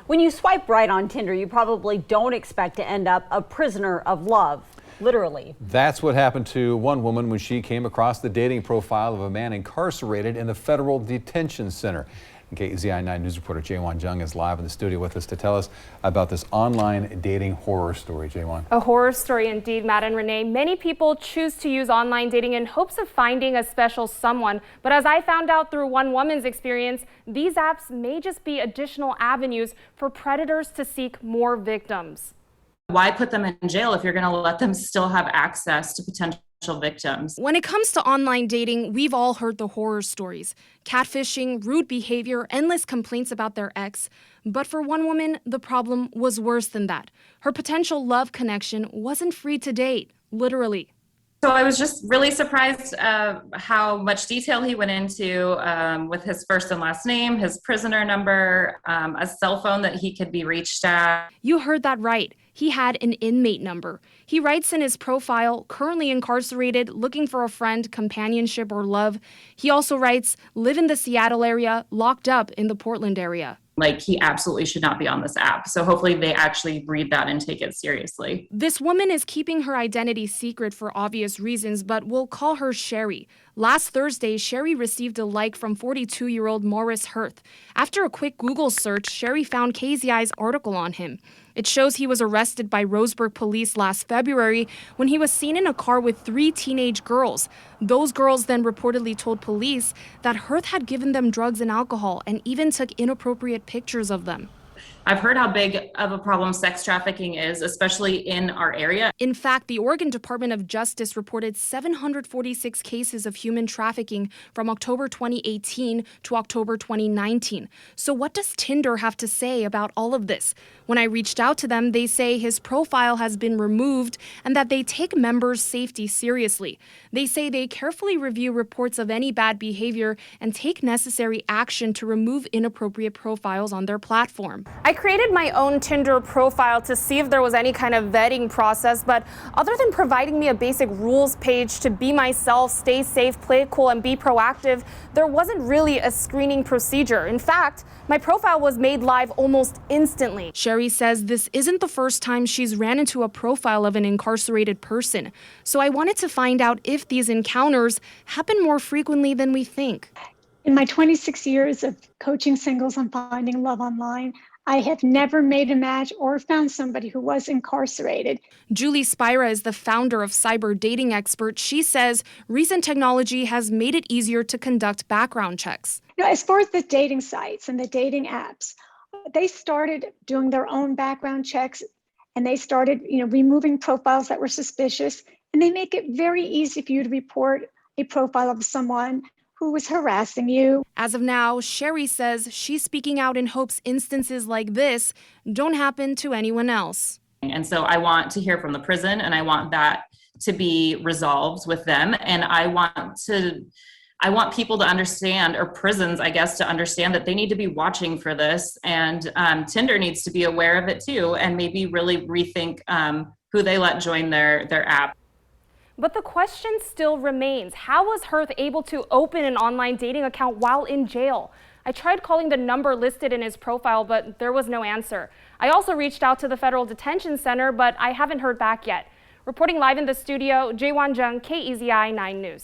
When you swipe right on Tinder, you probably don't expect to end up a prisoner of love, literally. That's what happened to one woman when she came across the dating profile of a man incarcerated in the federal detention center. KEZI 9 News reporter Jaewon Jung is live in the studio with us to tell us about this online dating horror story. Jaewon. A horror story indeed, Matt and Renee. Many people choose to use online dating in hopes of finding a special someone. But as I found out through one woman's experience, these apps may just be additional avenues for predators to seek more victims. Why put them in jail if you're going to let them still have access to potential victims? When it comes to online dating, we've all heard the horror stories. Catfishing, rude behavior, endless complaints about their ex. But for one woman, the problem was worse than that. Her potential love connection wasn't free to date, literally. So I was just really surprised how much detail he went into with his first and last name, his prisoner number, a cell phone that he could be reached at. You heard that right. He had an inmate number. He writes in his profile, currently incarcerated, looking for a friend, companionship, or love. He also writes, live in the Seattle area, locked up in the Portland area. Like, he absolutely should not be on this app. So hopefully they actually read that and take it seriously. This woman is keeping her identity secret for obvious reasons, but we'll call her Sherry. Last Thursday, Sherry received a like from 42-year-old Morris Hirth. After a quick Google search, Sherry found KZI's article on him. It shows he was arrested by Roseburg police last February when he was seen in a car with 3 teenage girls. Those girls then reportedly told police that Hirth had given them drugs and alcohol and even took inappropriate pictures of them. I've heard how big of a problem sex trafficking is, especially in our area. In fact, the Oregon Department of Justice reported 746 cases of human trafficking from October 2018 to October 2019. So what does Tinder have to say about all of this? When I reached out to them, they say his profile has been removed and that they take members' safety seriously. They say they carefully review reports of any bad behavior and take necessary action to remove inappropriate profiles on their platform. I created my own Tinder profile to see if there was any kind of vetting process, but other than providing me a basic rules page to be myself, stay safe, play it cool, and be proactive, there wasn't really a screening procedure. In fact, my profile was made live almost instantly. Sherry says this isn't the first time she's ran into a profile of an incarcerated person. So I wanted to find out if these encounters happen more frequently than we think. In my 26 years of coaching singles on finding love online, I have never made a match or found somebody who was incarcerated. Julie Spira is the founder of Cyber Dating Expert. She says recent technology has made it easier to conduct background checks. As far as the dating sites and the dating apps, they started doing their own background checks, and they started, removing profiles that were suspicious, and they make it very easy for you to report a profile of someone who was harassing you. As of now, Sherry says she's speaking out in hopes instances like this don't happen to anyone else. And so I want to hear from the prison, and I want that to be resolved with them. And I want people to understand, or prisons, I guess, to understand that they need to be watching for this. And Tinder needs to be aware of it too, and maybe really rethink who they let join their app. But the question still remains, how was Hirth able to open an online dating account while in jail? I tried calling the number listed in his profile, but there was no answer. I also reached out to the Federal Detention Center, but I haven't heard back yet. Reporting live in the studio, Jaewon Jung, KEZI 9 News.